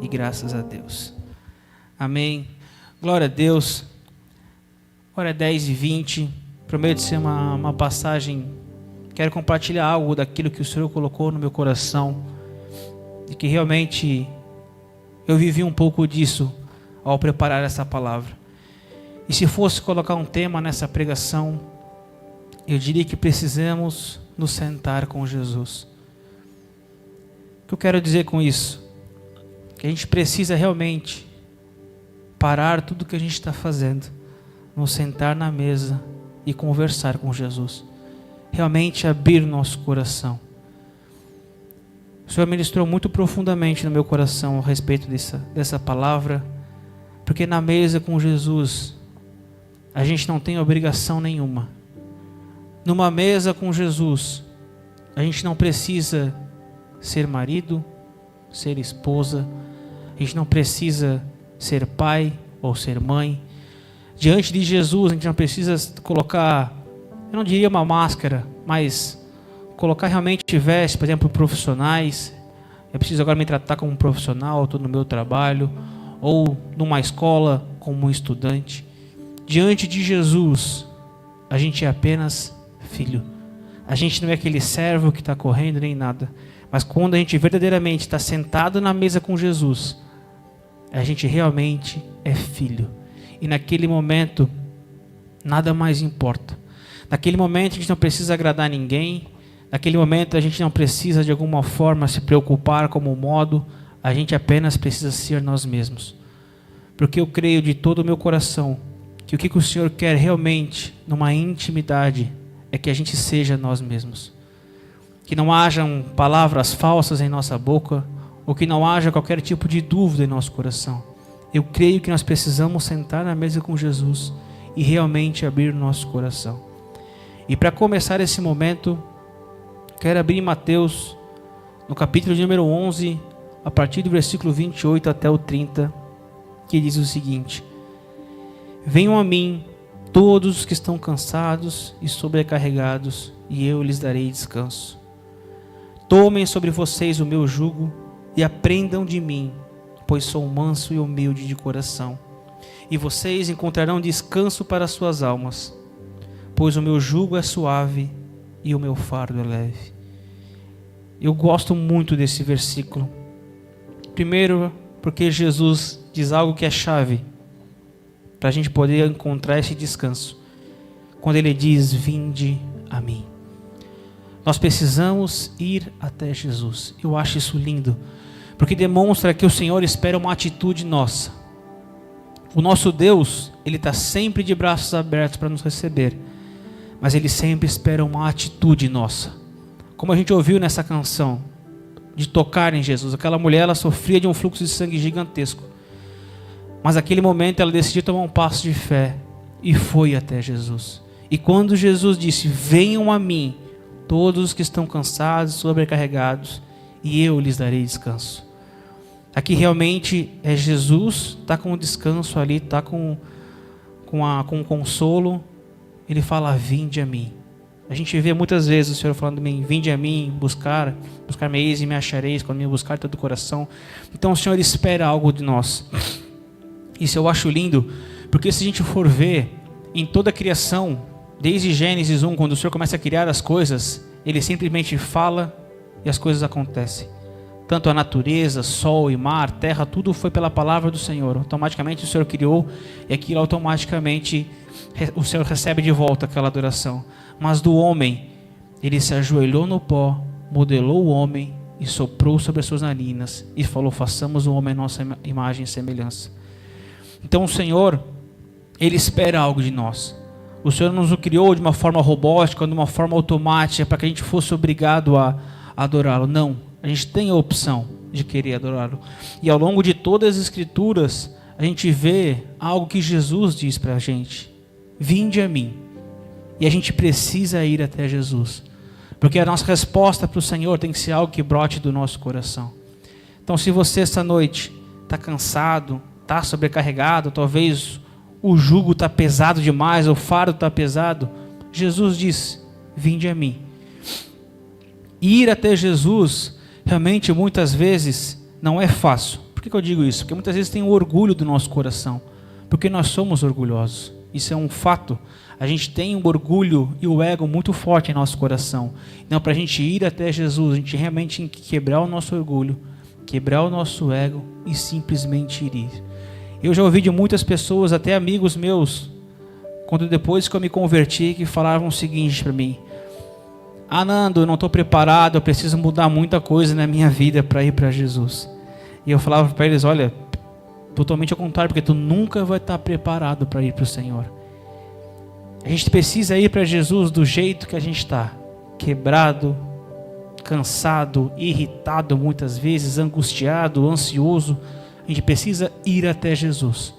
e graças a Deus. Amém. Glória a Deus. Agora é 10h20. Prometo ser uma passagem. Quero compartilhar algo daquilo que o Senhor colocou no meu coração. E que realmente eu vivi um pouco disso ao preparar essa palavra. E se fosse colocar um tema nessa pregação, eu diria que precisamos nos sentar com Jesus. O que eu quero dizer com isso? Que a gente precisa realmente parar tudo o que a gente está fazendo, nos sentar na mesa e conversar com Jesus. Realmente abrir nosso coração. O Senhor ministrou muito profundamente no meu coração a respeito dessa palavra, porque na mesa com Jesus a gente não tem obrigação nenhuma. Numa mesa com Jesus a gente não precisa ser marido, ser esposa, a gente não precisa ser pai ou ser mãe. Diante de Jesus a gente não precisa colocar, eu não diria uma máscara, mas colocar realmente vestes, por exemplo, profissionais. Eu preciso agora me tratar como um profissional, estou no meu trabalho, ou numa escola como um estudante. Diante de Jesus, a gente é apenas filho. A gente não é aquele servo que está correndo nem nada. Mas quando a gente verdadeiramente está sentado na mesa com Jesus, a gente realmente é filho. E naquele momento, nada mais importa. Naquele momento a gente não precisa agradar ninguém. Naquele momento a gente não precisa de alguma forma se preocupar como modo. A gente apenas precisa ser nós mesmos. Porque eu creio de todo o meu coração que o que o Senhor quer realmente, numa intimidade, é que a gente seja nós mesmos. Que não hajam palavras falsas em nossa boca, ou que não haja qualquer tipo de dúvida em nosso coração. Eu creio que nós precisamos sentar na mesa com Jesus e realmente abrir o nosso coração. E para começar esse momento, quero abrir em Mateus, no capítulo de número 11, a partir do versículo 28 até o 30, que diz o seguinte: Venham a mim todos os que estão cansados e sobrecarregados, e eu lhes darei descanso. Tomem sobre vocês o meu jugo e aprendam de mim, pois sou manso e humilde de coração, e vocês encontrarão descanso para suas almas, pois o meu jugo é suave e o meu fardo é leve. Eu gosto muito desse versículo. Primeiro, porque Jesus diz algo que é chave para a gente poder encontrar esse descanso. Quando ele diz: vinde a mim. Nós precisamos ir até Jesus. Eu acho isso lindo, porque demonstra que o Senhor espera uma atitude nossa. O nosso Deus, Ele está sempre de braços abertos para nos receber, mas Ele sempre espera uma atitude nossa. Como a gente ouviu nessa canção, de tocar em Jesus. Aquela mulher, ela sofria de um fluxo de sangue gigantesco, mas naquele momento ela decidiu tomar um passo de fé e foi até Jesus. E quando Jesus disse: venham a mim todos os que estão cansados e sobrecarregados, e eu lhes darei descanso. Aqui realmente é Jesus, está com o descanso ali, está com o consolo. Ele fala: vinde a mim. A gente vê muitas vezes o Senhor falando de mim: vinde a mim, buscar-me-eis e me achareis, quando me buscar todo o coração. Então o Senhor espera algo de nós. Isso eu acho lindo, porque se a gente for ver em toda a criação, desde Gênesis 1, quando o Senhor começa a criar as coisas, Ele simplesmente fala e as coisas acontecem. Tanto a natureza, sol e mar, terra, tudo foi pela palavra do Senhor. Automaticamente o Senhor criou, e aquilo automaticamente o Senhor recebe de volta aquela adoração. Mas do homem, Ele se ajoelhou no pó, modelou o homem e soprou sobre as suas narinas e falou: façamos o homem à nossa imagem e semelhança. Então o Senhor, Ele espera algo de nós. O Senhor nos criou de uma forma robótica, de uma forma automática, para que a gente fosse obrigado a adorá-lo. Não, a gente tem a opção de querer adorá-lo. E ao longo de todas as Escrituras, a gente vê algo que Jesus diz para a gente: vinde a mim. E a gente precisa ir até Jesus, porque a nossa resposta para o Senhor tem que ser algo que brote do nosso coração. Então, se você esta noite está cansado, está sobrecarregado, talvez o jugo está pesado demais, o fardo está pesado, Jesus diz: vinde a mim. Ir até Jesus realmente muitas vezes não é fácil, Por que eu digo isso? Porque muitas vezes tem o orgulho do nosso coração, porque nós somos orgulhosos. Isso é um fato. A gente tem um orgulho e o ego muito forte em nosso coração. Então, para a gente ir até Jesus, a gente realmente tem que quebrar o nosso orgulho, quebrar o nosso ego e simplesmente ir. Eu já ouvi de muitas pessoas, até amigos meus, quando depois que eu me converti, que falavam o seguinte para mim: ah, Nando, eu não estou preparado, eu preciso mudar muita coisa na minha vida para ir para Jesus. E eu falava para eles: olha, totalmente ao contrário, porque tu nunca vai estar preparado para ir para o Senhor. A gente precisa ir para Jesus do jeito que a gente está, quebrado, cansado, irritado muitas vezes, angustiado, ansioso. A gente precisa ir até Jesus,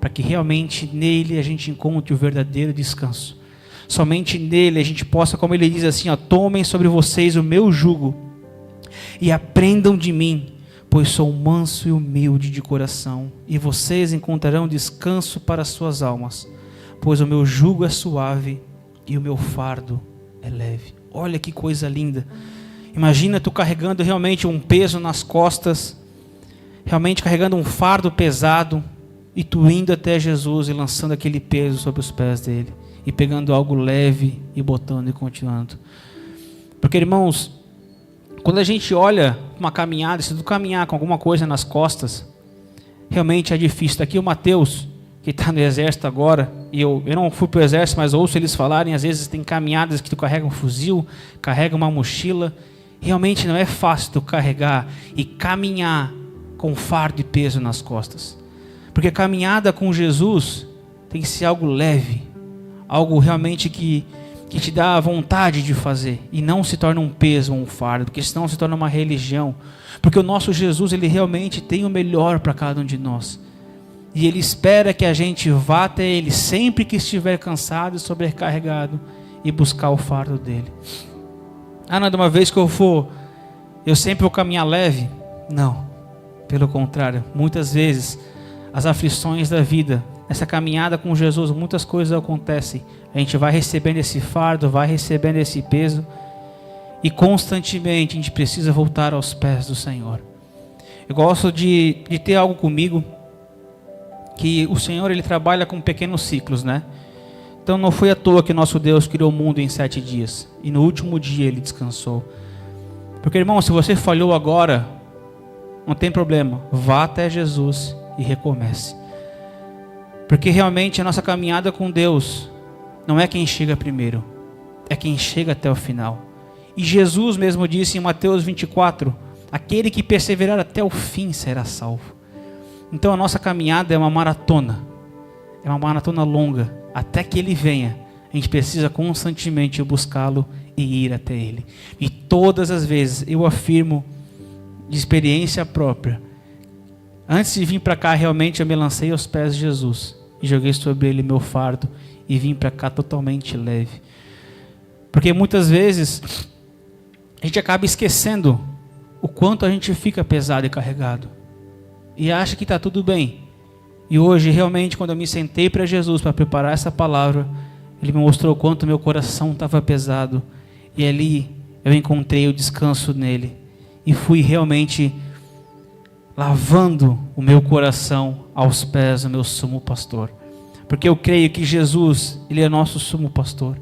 para que realmente nele a gente encontre o verdadeiro descanso. Somente nele a gente possa, como ele diz assim, tomem sobre vocês o meu jugo e aprendam de mim, pois sou manso e humilde de coração, e vocês encontrarão descanso para as suas almas, pois o meu jugo é suave e o meu fardo é leve. Olha que coisa linda. Imagina tu carregando realmente um peso nas costas, realmente carregando um fardo pesado, e tu indo até Jesus e lançando aquele peso sobre os pés dele, e pegando algo leve e botando e continuando. Porque, irmãos, quando a gente olha uma caminhada, se tu caminhar com alguma coisa nas costas, realmente é difícil. Daqui o Mateus, que está no exército agora, e eu não fui para o exército, mas ouço eles falarem, às vezes tem caminhadas que tu carrega um fuzil, carrega uma mochila. Realmente não é fácil tu carregar e caminhar com fardo e peso nas costas. Porque a caminhada com Jesus tem que ser algo leve, algo realmente que te dá vontade de fazer, e não se torna um peso ou um fardo, porque senão se torna uma religião. Porque o nosso Jesus, ele realmente tem o melhor para cada um de nós, e ele espera que a gente vá até ele sempre que estiver cansado e sobrecarregado, e buscar o fardo dele. Ah, não é de uma vez que eu sempre vou caminhar leve? Não, pelo contrário, muitas vezes as aflições da vida, essa caminhada com Jesus, muitas coisas acontecem. A gente vai recebendo esse fardo, vai recebendo esse peso, e constantemente a gente precisa voltar aos pés do Senhor. Eu gosto de ter algo comigo, que o Senhor, ele trabalha com pequenos ciclos, né? Então não foi à toa que nosso Deus criou o mundo em 7 dias, e no último dia ele descansou. Porque, irmão, se você falhou agora, não tem problema, vá até Jesus e recomece. Porque realmente a nossa caminhada com Deus não é quem chega primeiro, é quem chega até o final. E Jesus mesmo disse em Mateus 24, aquele que perseverar até o fim será salvo. Então a nossa caminhada é uma maratona longa, até que Ele venha. A gente precisa constantemente buscá-lo e ir até Ele. E todas as vezes, eu afirmo de experiência própria, antes de vir para cá, realmente eu me lancei aos pés de Jesus e joguei sobre Ele meu fardo e vim para cá totalmente leve. Porque muitas vezes a gente acaba esquecendo o quanto a gente fica pesado e carregado e acha que está tudo bem. E hoje realmente, quando eu me sentei para Jesus para preparar essa palavra, Ele me mostrou o quanto meu coração estava pesado, e ali eu encontrei o descanso nele e fui realmente lavando o meu coração aos pés do meu sumo pastor. Porque eu creio que Jesus, Ele é nosso sumo pastor.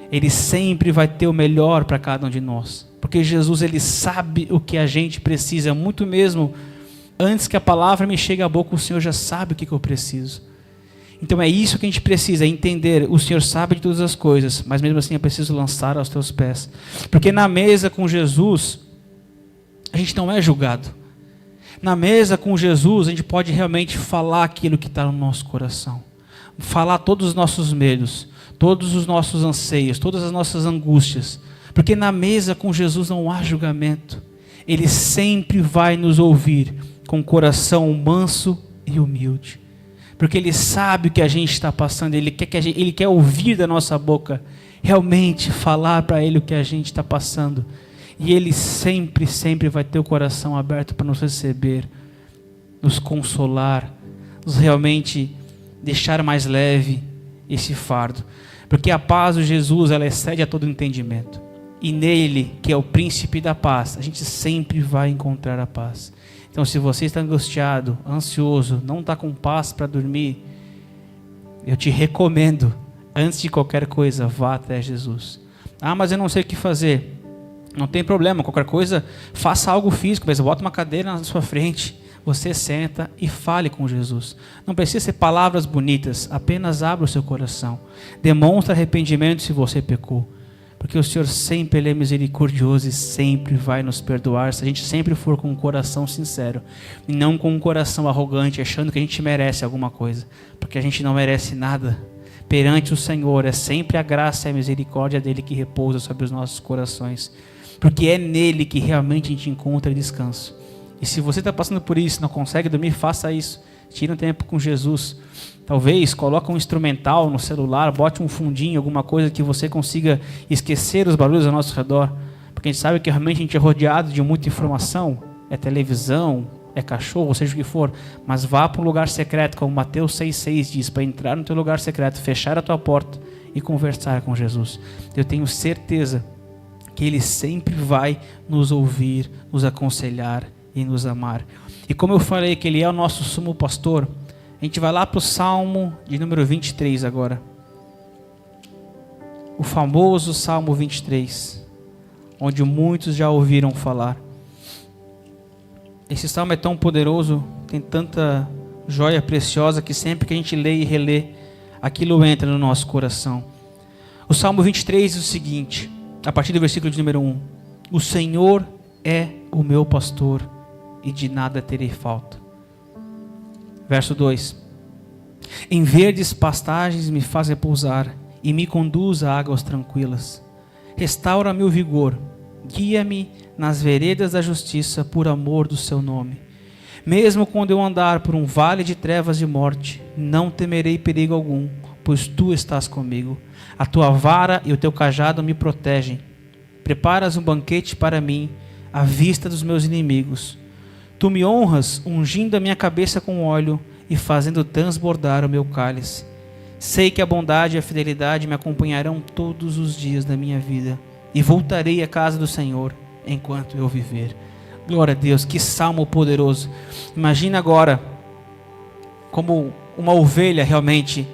Ele sempre vai ter o melhor para cada um de nós. Porque Jesus, Ele sabe o que a gente precisa, muito mesmo antes que a palavra me chegue à boca, o Senhor já sabe o que eu preciso. Então é isso que a gente precisa, entender. O Senhor sabe de todas as coisas, mas mesmo assim eu preciso lançar aos teus pés. Porque na mesa com Jesus, a gente não é julgado. Na mesa com Jesus, a gente pode realmente falar aquilo que está no nosso coração. Falar todos os nossos medos, todos os nossos anseios, todas as nossas angústias. Porque na mesa com Jesus não há julgamento. Ele sempre vai nos ouvir com o coração manso e humilde. Porque Ele sabe o que a gente está passando. Ele quer ouvir da nossa boca, realmente falar para Ele o que a gente está passando. E Ele sempre, sempre vai ter o coração aberto para nos receber, nos consolar, nos realmente deixar mais leve esse fardo. Porque a paz de Jesus, ela excede a todo entendimento. E nele, que é o príncipe da paz, a gente sempre vai encontrar a paz. Então, se você está angustiado, ansioso, não está com paz para dormir, eu te recomendo, antes de qualquer coisa, vá até Jesus. Ah, mas eu não sei o que fazer. Não tem problema, qualquer coisa, faça algo físico, mas bota uma cadeira na sua frente, você senta e fale com Jesus. Não precisa ser palavras bonitas, apenas abra o seu coração. Demonstre arrependimento se você pecou. Porque o Senhor sempre Ele é misericordioso e sempre vai nos perdoar, se a gente sempre for com um coração sincero, e não com um coração arrogante, achando que a gente merece alguma coisa, porque a gente não merece nada. Perante o Senhor, é sempre a graça e a misericórdia dEle que repousa sobre os nossos corações, porque é nele que realmente a gente encontra descanso. E se você está passando por isso, não consegue dormir, faça isso. Tire um tempo com Jesus. Talvez coloque um instrumental no celular, bote um fundinho, alguma coisa que você consiga esquecer os barulhos ao nosso redor. Porque a gente sabe que realmente a gente é rodeado de muita informação. É televisão, é cachorro, seja o que for. Mas vá para um lugar secreto, como Mateus 6,6 diz, para entrar no teu lugar secreto, fechar a tua porta e conversar com Jesus. Eu tenho certeza que Ele sempre vai nos ouvir, nos aconselhar e nos amar. E como eu falei que Ele é o nosso sumo pastor, a gente vai lá para o Salmo de número 23 agora. O famoso Salmo 23, onde muitos já ouviram falar. Esse Salmo é tão poderoso, tem tanta joia preciosa que sempre que a gente lê e relê, aquilo entra no nosso coração. O Salmo 23 diz o seguinte, a partir do versículo de número 1. O Senhor é o meu pastor e de nada terei falta. Verso 2. Em verdes pastagens me faz repousar e me conduz a águas tranquilas. Restaura-me o vigor, guia-me nas veredas da justiça por amor do seu nome. Mesmo quando eu andar por um vale de trevas de morte, não temerei perigo algum, pois tu estás comigo. A tua vara e o teu cajado me protegem. Preparas um banquete para mim, à vista dos meus inimigos. Tu me honras, ungindo a minha cabeça com óleo e fazendo transbordar o meu cálice. Sei que a bondade e a fidelidade me acompanharão todos os dias da minha vida, e voltarei à casa do Senhor enquanto eu viver. Glória a Deus, que salmo poderoso. Imagina agora como uma ovelha realmente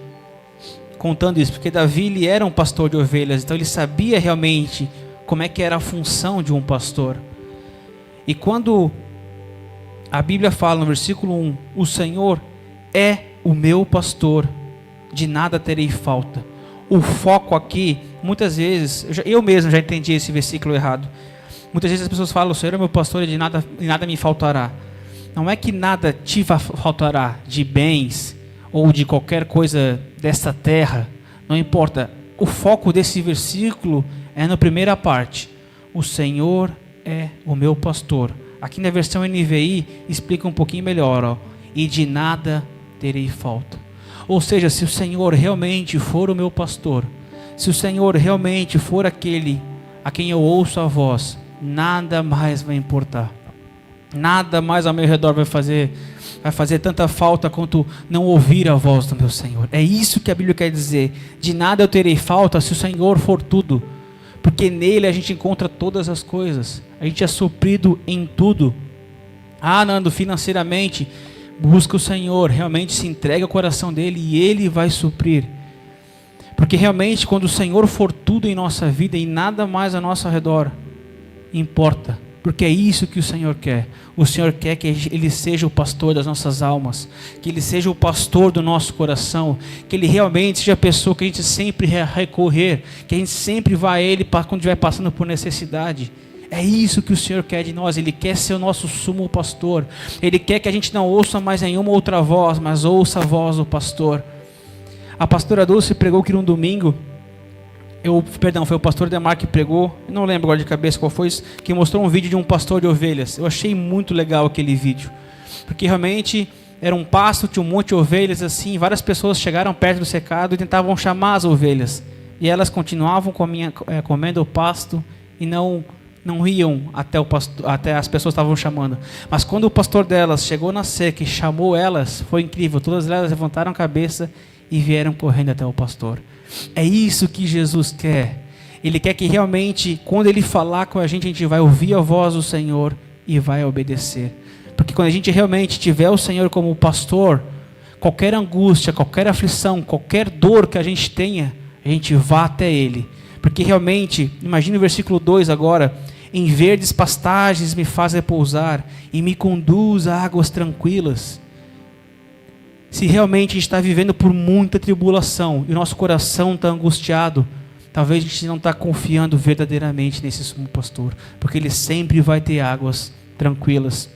contando isso, porque Davi ele era um pastor de ovelhas, então ele sabia realmente como é que era a função de um pastor. E quando a Bíblia fala no versículo 1, o Senhor é o meu pastor, de nada terei falta. O foco aqui, muitas vezes, eu mesmo já entendi esse versículo errado. Muitas vezes as pessoas falam, o Senhor é meu pastor e de nada me faltará. Não é que nada te faltará de bens ou de qualquer coisa desta terra. Não importa. O foco desse versículo é na primeira parte. O Senhor é o meu pastor. Aqui na versão NVI explica um pouquinho melhor. Ó, e de nada terei falta. Ou seja, se o Senhor realmente for o meu pastor, se o Senhor realmente for aquele a quem eu ouço a voz, nada mais vai importar. Nada mais ao meu redor vai fazer tanta falta quanto não ouvir a voz do meu Senhor. É isso que a Bíblia quer dizer. De nada eu terei falta se o Senhor for tudo. Porque nele a gente encontra todas as coisas. A gente é suprido em tudo. Ah, Nando, financeiramente, busca o Senhor, realmente se entrega ao coração dele e ele vai suprir. Porque realmente quando o Senhor for tudo em nossa vida e nada mais ao nosso redor importa. Porque é isso que o Senhor quer. O Senhor quer que Ele seja o pastor das nossas almas. Que Ele seja o pastor do nosso coração. Que Ele realmente seja a pessoa que a gente sempre recorrer. Que a gente sempre vá a Ele quando estiver passando por necessidade. É isso que o Senhor quer de nós. Ele quer ser o nosso sumo pastor. Ele quer que a gente não ouça mais nenhuma outra voz, mas ouça a voz do pastor. A pastora Dulce pregou que num domingo... foi o pastor Demar que pregou, eu não lembro agora de cabeça qual foi, que mostrou um vídeo de um pastor de ovelhas. Eu achei muito legal aquele vídeo, porque realmente era um pasto, tinha um monte de ovelhas assim, várias pessoas chegaram perto do cercado e tentavam chamar as ovelhas, e elas continuavam comendo o pasto e não iam até as pessoas estavam chamando. Mas quando o pastor delas chegou na seca e chamou elas, foi incrível, todas elas levantaram a cabeça e vieram correndo até o pastor. É isso que Jesus quer. Ele quer que realmente, quando Ele falar com a gente vai ouvir a voz do Senhor e vai obedecer. Porque quando a gente realmente tiver o Senhor como pastor, qualquer angústia, qualquer aflição, qualquer dor que a gente tenha, a gente vá até Ele. Porque realmente, imagine o versículo 2 agora: em verdes pastagens me faz repousar e me conduz a águas tranquilas. Se realmente a gente está vivendo por muita tribulação e o nosso coração está angustiado, talvez a gente não está confiando verdadeiramente nesse sumo pastor, porque Ele sempre vai ter águas tranquilas.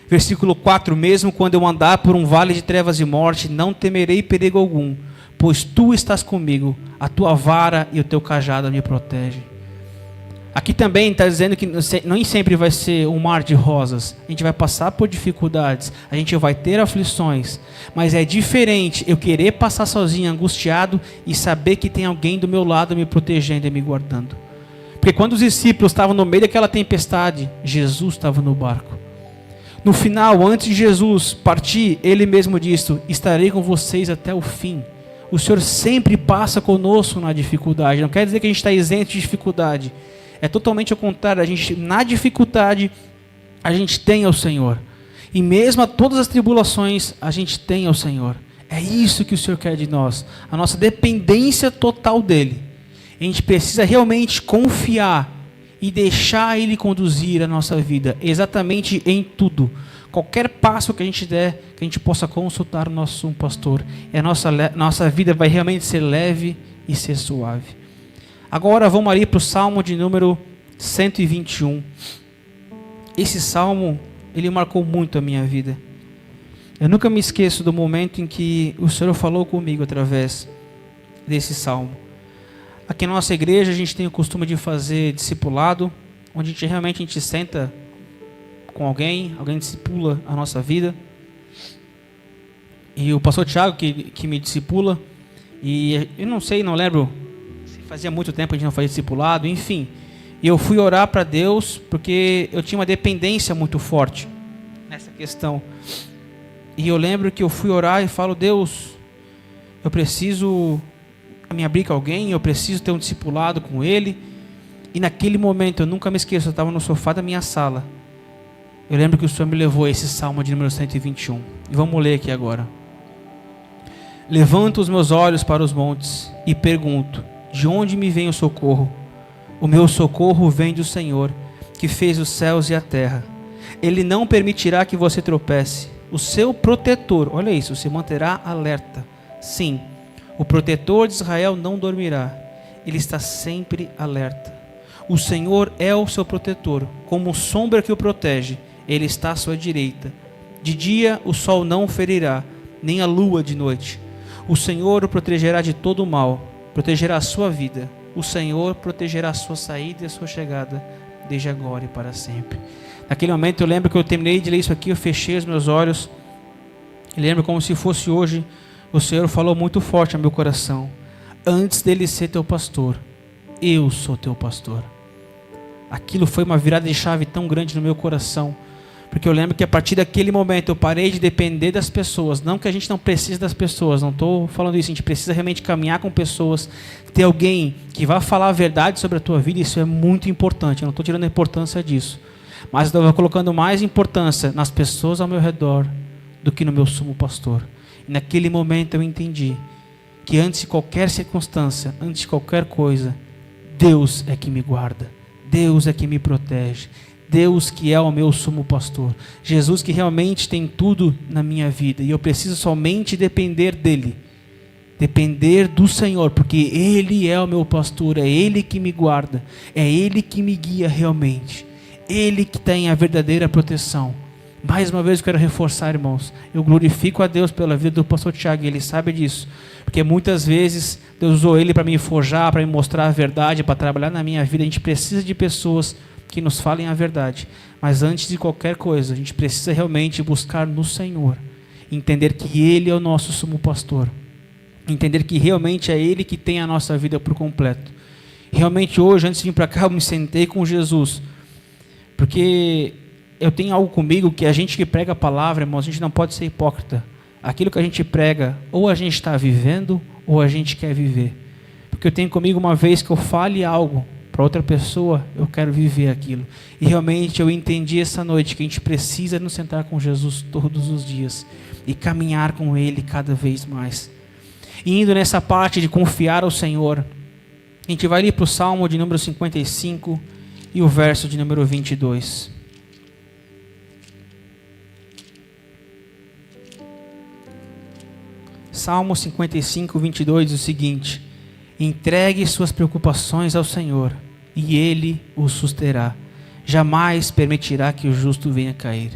Versículo 4: mesmo quando eu andar por um vale de trevas e morte, não temerei perigo algum, pois Tu estás comigo, a Tua vara e o Teu cajado me protegem. Aqui também está dizendo que nem sempre vai ser um mar de rosas. A gente vai passar por dificuldades, a gente vai ter aflições, mas é diferente eu querer passar sozinho, angustiado, e saber que tem alguém do meu lado me protegendo e me guardando. Porque quando os discípulos estavam no meio daquela tempestade, Jesus estava no barco. No final, antes de Jesus partir, Ele mesmo disse: estarei com vocês até o fim. O Senhor sempre passa conosco na dificuldade. Não quer dizer que a gente está isento de dificuldade. É totalmente ao contrário. Na dificuldade, a gente tem ao Senhor. E mesmo a todas as tribulações, a gente tem ao Senhor. É isso que o Senhor quer de nós. A nossa dependência total dEle. A gente precisa realmente confiar e deixar Ele conduzir a nossa vida. Exatamente em tudo. Qualquer passo que a gente der, que a gente possa consultar o nosso sumo pastor. E a nossa vida vai realmente ser leve e ser suave. Agora vamos ali para o Salmo de número 121. Esse Salmo, ele marcou muito a minha vida. Eu nunca me esqueço do momento em que o Senhor falou comigo através desse Salmo. Aqui na nossa igreja a gente tem o costume de fazer discipulado, onde a gente senta com alguém discipula a nossa vida. E o pastor Tiago que me discipula, e eu não lembro, fazia muito tempo que a gente não fazia discipulado, enfim. E eu fui orar para Deus, porque eu tinha uma dependência muito forte nessa questão. E eu lembro que eu fui orar e falo: Deus, eu preciso me abrir com alguém, eu preciso ter um discipulado com Ele. E naquele momento, eu nunca me esqueço, eu estava no sofá da minha sala. Eu lembro que o Senhor me levou a esse Salmo de número 121. E vamos ler aqui agora. Levanto os meus olhos para os montes e pergunto: de onde me vem o socorro? O meu socorro vem do Senhor, que fez os céus e a terra. Ele não permitirá que você tropece. O seu protetor, olha isso, se manterá alerta. Sim, o protetor de Israel não dormirá. Ele está sempre alerta. O Senhor é o seu protetor, como sombra que o protege. Ele está à sua direita. De dia o sol não o ferirá, nem a lua de noite. O Senhor o protegerá de todo o mal, protegerá a sua vida. O Senhor protegerá a sua saída e a sua chegada, desde agora e para sempre. Naquele momento eu lembro que eu terminei de ler isso aqui, eu fechei os meus olhos. Eu lembro como se fosse hoje, o Senhor falou muito forte ao meu coração: antes dele ser teu pastor, eu sou teu pastor. Aquilo foi uma virada de chave tão grande no meu coração, porque eu lembro que a partir daquele momento eu parei de depender das pessoas. Não que a gente não precise das pessoas, não estou falando isso. A gente precisa realmente caminhar com pessoas, ter alguém que vá falar a verdade sobre a tua vida. Isso é muito importante, eu não estou tirando a importância disso, mas eu estou colocando mais importância nas pessoas ao meu redor do que no meu sumo pastor. E naquele momento eu entendi que antes de qualquer circunstância, antes de qualquer coisa, Deus é que me guarda, Deus é que me protege, Deus que é o meu sumo pastor, Jesus que realmente tem tudo na minha vida, e eu preciso somente depender dEle, depender do Senhor, porque Ele é o meu pastor, é Ele que me guarda, é Ele que me guia realmente, Ele que tem a verdadeira proteção. Mais uma vez eu quero reforçar, irmãos, eu glorifico a Deus pela vida do pastor Tiago, e ele sabe disso, porque muitas vezes Deus usou ele para me forjar, para me mostrar a verdade, para trabalhar na minha vida. A gente precisa de pessoas que nos falem a verdade, mas antes de qualquer coisa, a gente precisa realmente buscar no Senhor, entender que Ele é o nosso sumo pastor, entender que realmente é Ele que tem a nossa vida por completo. Realmente hoje, antes de vir para cá, eu me sentei com Jesus, porque eu tenho algo comigo que a gente que prega a palavra, irmãos, a gente não pode ser hipócrita. Aquilo que a gente prega, ou a gente está vivendo, ou a gente quer viver. Porque eu tenho comigo uma vez que eu fale algo, para outra pessoa, eu quero viver aquilo. E realmente eu entendi essa noite que a gente precisa nos sentar com Jesus todos os dias e caminhar com Ele cada vez mais. E indo nessa parte de confiar ao Senhor, a gente vai ali para o Salmo de número 55 e o verso de número 22. Salmo 55, 22 diz o seguinte: entregue suas preocupações ao Senhor, e Ele o susterá. Jamais permitirá que o justo venha cair.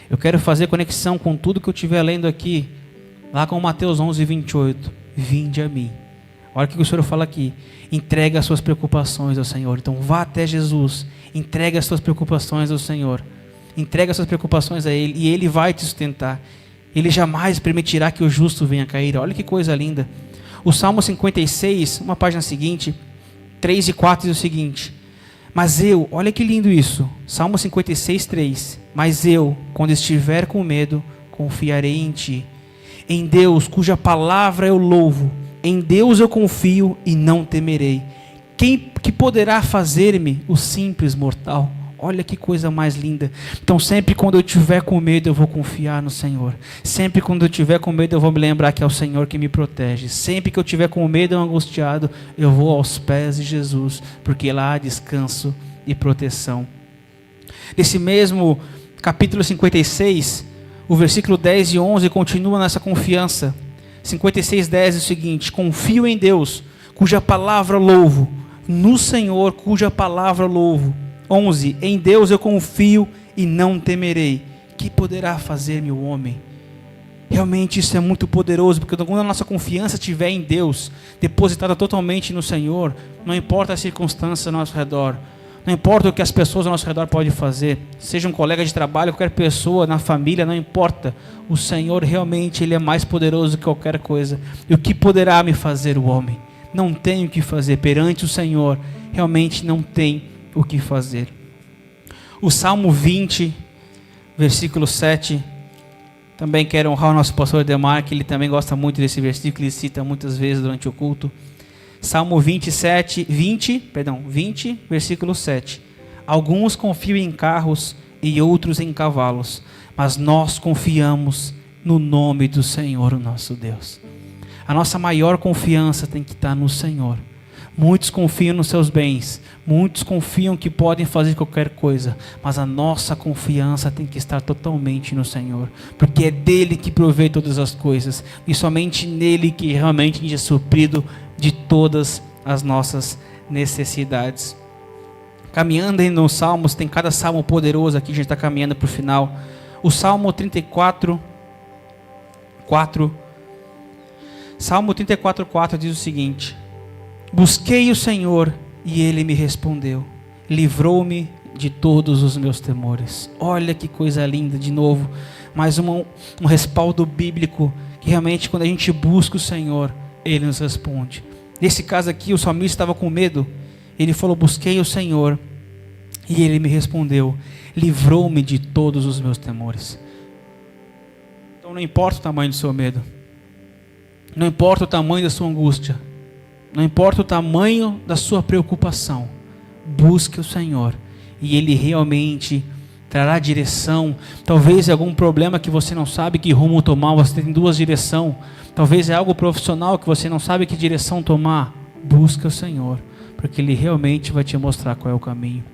Eu quero fazer conexão com tudo que eu estiver lendo aqui, lá com Mateus 11, 28. Vinde a mim. Olha o que o Senhor fala aqui. Entregue as suas preocupações ao Senhor. Então vá até Jesus. Entregue as suas preocupações ao Senhor. Entregue as suas preocupações a Ele, e Ele vai te sustentar. Ele jamais permitirá que o justo venha cair. Olha que coisa linda. O Salmo 56, uma página seguinte, 3 e 4 diz o seguinte: mas eu, olha que lindo isso, Salmo 56, 3. Mas eu, quando estiver com medo, confiarei em Ti. Em Deus, cuja palavra eu louvo, em Deus eu confio e não temerei. Quem que poderá fazer-me o simples mortal? Olha que coisa mais linda. Então sempre quando eu estiver com medo, eu vou confiar no Senhor. Sempre quando eu estiver com medo, eu vou me lembrar que é o Senhor que me protege. Sempre que eu estiver com medo ou angustiado, eu vou aos pés de Jesus, porque lá há descanso e proteção. Nesse mesmo capítulo 56, o versículo 10 e 11 continua nessa confiança. 56, 10 é o seguinte: confio em Deus, cuja palavra louvo, no Senhor, cuja palavra louvo. 11. Em Deus eu confio e não temerei. Que poderá fazer-me o homem? Realmente isso é muito poderoso, porque quando a nossa confiança estiver em Deus, depositada totalmente no Senhor, não importa as circunstâncias ao nosso redor, não importa o que as pessoas ao nosso redor podem fazer, seja um colega de trabalho, qualquer pessoa, na família, não importa. O Senhor realmente, Ele é mais poderoso que qualquer coisa. E o que poderá me fazer o homem? Não tem o que fazer perante o Senhor, realmente não tem o que fazer. O Salmo 20, versículo 7, também quero honrar o nosso pastor Demar, que ele também gosta muito desse versículo, ele cita muitas vezes durante o culto. Salmo 20, versículo 7. Alguns confiam em carros e outros em cavalos, mas nós confiamos no nome do Senhor, o nosso Deus. A nossa maior confiança tem que estar no Senhor. Muitos confiam nos seus bens, muitos confiam que podem fazer qualquer coisa, mas a nossa confiança tem que estar totalmente no Senhor, porque é dele que provê todas as coisas, e somente nele que realmente a gente é suprido de todas as nossas necessidades. Caminhando ainda nos Salmos, tem cada Salmo poderoso aqui, a gente está caminhando para o final. O Salmo 34, 4. Salmo 34, 4 diz o seguinte: busquei o Senhor e Ele me respondeu, livrou-me de todos os meus temores. Olha que coisa linda, de novo, mais um respaldo bíblico, que realmente quando a gente busca o Senhor, Ele nos responde. Nesse caso aqui, o salmista estava com medo, ele falou: busquei o Senhor e Ele me respondeu, livrou-me de todos os meus temores. Então não importa o tamanho do seu medo, não importa o tamanho da sua angústia, não importa o tamanho da sua preocupação, busque o Senhor e Ele realmente trará direção. Talvez é algum problema que você não sabe que rumo tomar, você tem duas direções. Talvez é algo profissional que você não sabe que direção tomar. Busque o Senhor, porque Ele realmente vai te mostrar qual é o caminho.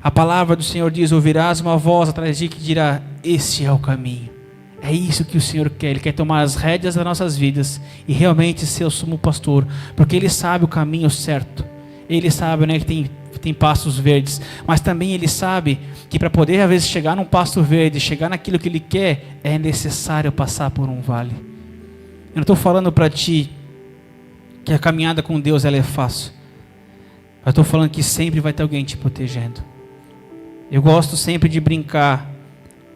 A palavra do Senhor diz: ouvirás uma voz atrás de ti que dirá: este é o caminho. É isso que o Senhor quer. Ele quer tomar as rédeas das nossas vidas e realmente ser o sumo pastor, porque Ele sabe o caminho certo. Ele sabe, né, que tem pastos verdes, mas também Ele sabe que para poder às vezes chegar num pasto verde, chegar naquilo que Ele quer, é necessário passar por um vale. Eu não estou falando para ti que a caminhada com Deus ela é fácil. Eu estou falando que sempre vai ter alguém te protegendo. Eu gosto sempre de brincar.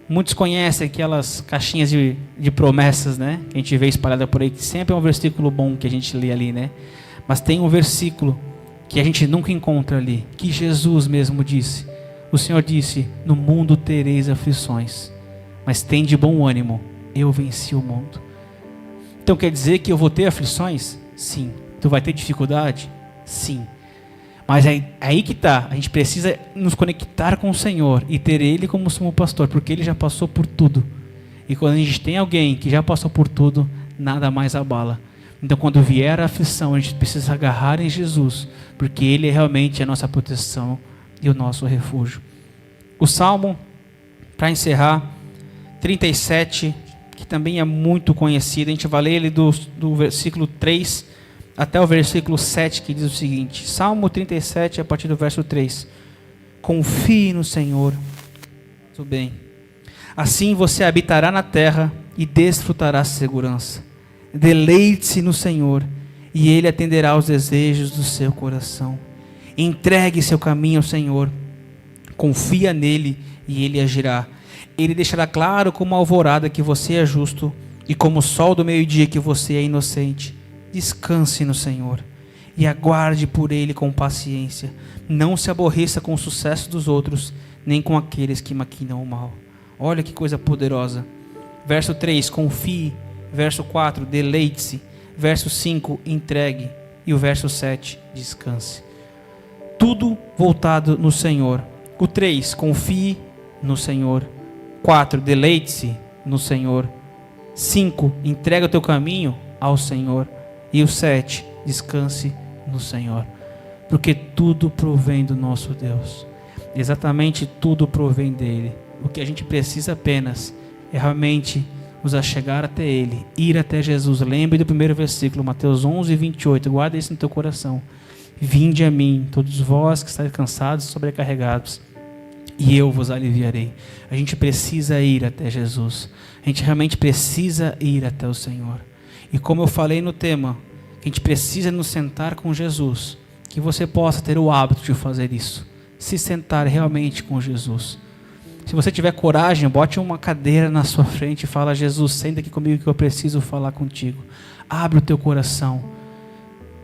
Muitos conhecem aquelas caixinhas de promessas, né? Que a gente vê espalhada por aí, que sempre é um versículo bom que a gente lê ali, né? Mas tem um versículo que a gente nunca encontra ali, que Jesus mesmo disse. O Senhor disse: no mundo tereis aflições, mas tem de bom ânimo, eu venci o mundo. Então quer dizer que eu vou ter aflições? Sim. Tu vai ter dificuldade? Sim. Mas é aí que está, a gente precisa nos conectar com o Senhor e ter Ele como sumo pastor, porque Ele já passou por tudo. E quando a gente tem alguém que já passou por tudo, nada mais abala. Então quando vier a aflição, a gente precisa agarrar em Jesus, porque Ele é realmente a nossa proteção e o nosso refúgio. O Salmo, para encerrar, 37, que também é muito conhecido, a gente vai ler ele do versículo 3 até o versículo 7, que diz o seguinte: Salmo 37, a partir do verso 3. Confie no Senhor. Tudo bem. Assim você habitará na terra e desfrutará segurança. Deleite-se no Senhor, e Ele atenderá aos desejos do seu coração. Entregue seu caminho ao Senhor. Confia nele, e Ele agirá. Ele deixará claro como a alvorada que você é justo, e como o sol do meio-dia que você é inocente. Descanse no Senhor e aguarde por Ele com paciência. Não se aborreça com o sucesso dos outros, nem com aqueles que maquinam o mal. Olha que coisa poderosa. Verso 3, confie. Verso 4, deleite-se. Verso 5, entregue. E o verso 7, descanse. Tudo voltado no Senhor. O 3, confie no Senhor. 4, deleite-se no Senhor. 5, entrega o teu caminho ao Senhor. E o 7, descanse no Senhor. Porque tudo provém do nosso Deus. Exatamente tudo provém dEle. O que a gente precisa apenas é realmente nos achegar até Ele, ir até Jesus. Lembre do primeiro versículo, Mateus 11, 28. Guarda isso no teu coração. Vinde a mim, todos vós que estáis cansados e sobrecarregados, e eu vos aliviarei. A gente precisa ir até Jesus. A gente realmente precisa ir até o Senhor. E como eu falei no tema, a gente precisa nos sentar com Jesus. Que você possa ter o hábito de fazer isso. Se sentar realmente com Jesus. Se você tiver coragem, bote uma cadeira na sua frente e fala: Jesus, senta aqui comigo que eu preciso falar contigo. Abre o teu coração.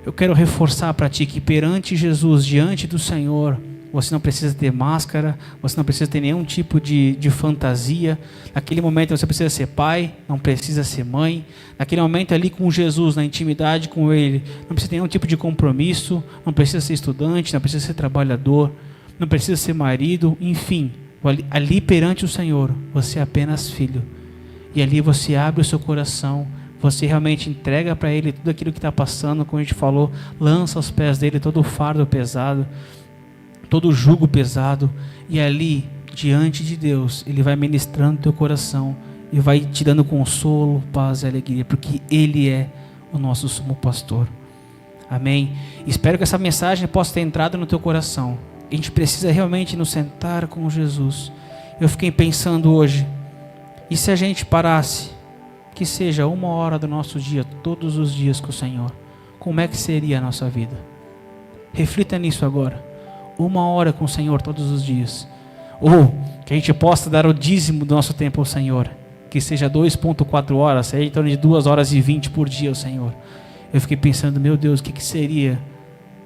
Eu quero reforçar para ti que perante Jesus, diante do Senhor, você não precisa ter máscara, você não precisa ter nenhum tipo de fantasia. Naquele momento você precisa ser pai, não precisa ser mãe. Naquele momento ali com Jesus, na intimidade com Ele, não precisa ter nenhum tipo de compromisso, não precisa ser estudante, não precisa ser trabalhador, não precisa ser marido, enfim. Ali perante o Senhor, você é apenas filho. E ali você abre o seu coração, você realmente entrega para Ele tudo aquilo que está passando, como a gente falou, lança aos pés dEle todo o fardo pesado, todo o jugo pesado, e ali, diante de Deus, Ele vai ministrando teu coração, e vai te dando consolo, paz e alegria, porque Ele é o nosso sumo pastor. Amém? Espero que essa mensagem possa ter entrado no teu coração. A gente precisa realmente nos sentar com Jesus. Eu fiquei pensando hoje, e se a gente parasse, que seja 1 hora do nosso dia, todos os dias com o Senhor, como é que seria a nossa vida? Reflita nisso agora. 1 hora com o Senhor todos os dias. Ou que a gente possa dar o dízimo do nosso tempo ao Senhor, que seja 2,4 horas, seja em torno de 2 horas e 20 por dia ao Senhor. Eu fiquei pensando, meu Deus, o que seria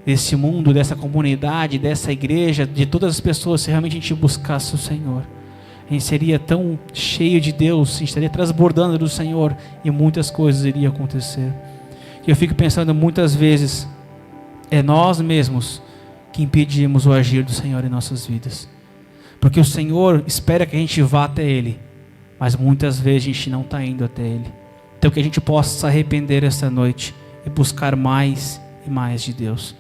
desse mundo, dessa comunidade, dessa igreja, de todas as pessoas, se realmente a gente buscasse o Senhor? A gente seria tão cheio de Deus, a gente estaria transbordando do Senhor, e muitas coisas iriam acontecer. E eu fico pensando, muitas vezes é nós mesmos que impedimos o agir do Senhor em nossas vidas, porque o Senhor espera que a gente vá até Ele, mas muitas vezes a gente não está indo até Ele. Então que a gente possa se arrepender essa noite e buscar mais e mais de Deus.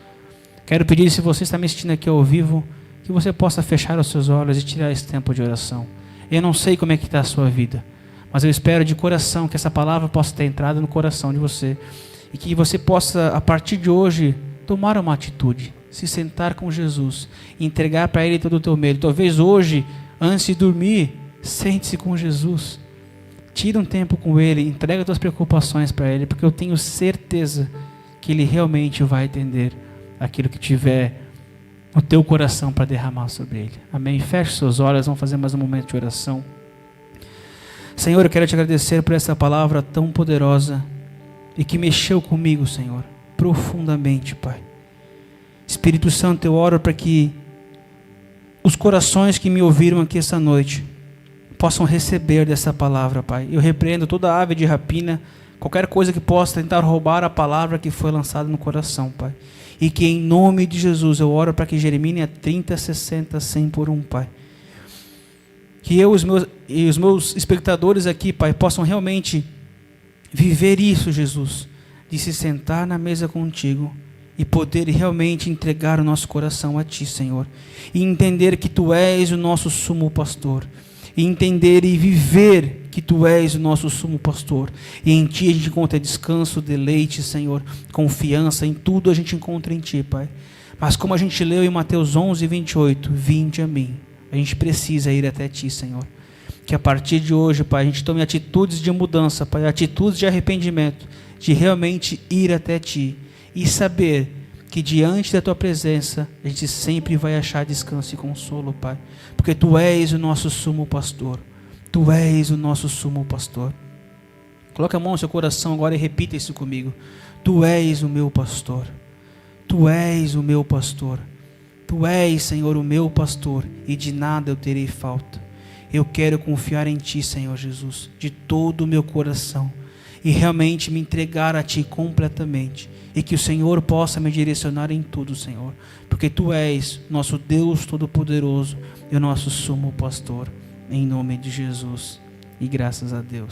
Quero pedir, se você está me assistindo aqui ao vivo, que você possa fechar os seus olhos e tirar esse tempo de oração. Eu não sei como é que está a sua vida, mas eu espero de coração que essa palavra possa ter entrado no coração de você, e que você possa, a partir de hoje, tomar uma atitude, se sentar com Jesus, entregar para Ele todo o teu medo. Talvez hoje, antes de dormir, sente-se com Jesus, tira um tempo com Ele, entrega as tuas preocupações para Ele, porque eu tenho certeza que Ele realmente vai atender aquilo que tiver no teu coração para derramar sobre Ele. Amém? Feche seus olhos, vamos fazer mais um momento de oração. Senhor, eu quero te agradecer por essa palavra tão poderosa e que mexeu comigo, Senhor, profundamente, Pai. Espírito Santo, eu oro para que os corações que me ouviram aqui essa noite possam receber dessa palavra, Pai. Eu repreendo toda ave de rapina, qualquer coisa que possa tentar roubar a palavra que foi lançada no coração, Pai. E que em nome de Jesus eu oro para que germine a 30, 60, 100 por um, Pai. Que eu e os meus espectadores aqui, Pai, possam realmente viver isso, Jesus, de se sentar na mesa contigo e poder realmente entregar o nosso coração a Ti, Senhor. E entender que Tu és o nosso sumo pastor. E entender e viver que Tu és o nosso sumo pastor. E em Ti a gente encontra descanso, deleite, Senhor, confiança, em tudo a gente encontra em Ti, Pai. Mas como a gente leu em Mateus 11, 28, vinde a mim. A gente precisa ir até Ti, Senhor. Que a partir de hoje, Pai, a gente tome atitudes de mudança, Pai, atitudes de arrependimento, de realmente ir até Ti e saber que diante da Tua presença a gente sempre vai achar descanso e consolo, Pai, porque Tu és o nosso sumo pastor. Tu és o nosso sumo pastor. Coloca a mão no seu coração agora e repita isso comigo. Tu és o meu pastor. Tu és o meu pastor. Tu és, Senhor, o meu pastor, e de nada eu terei falta. Eu quero confiar em Ti, Senhor Jesus, de todo o meu coração, e realmente me entregar a Ti completamente, e que o Senhor possa me direcionar em tudo, Senhor, porque Tu és nosso Deus Todo-Poderoso e o nosso sumo pastor, em nome de Jesus, e graças a Deus.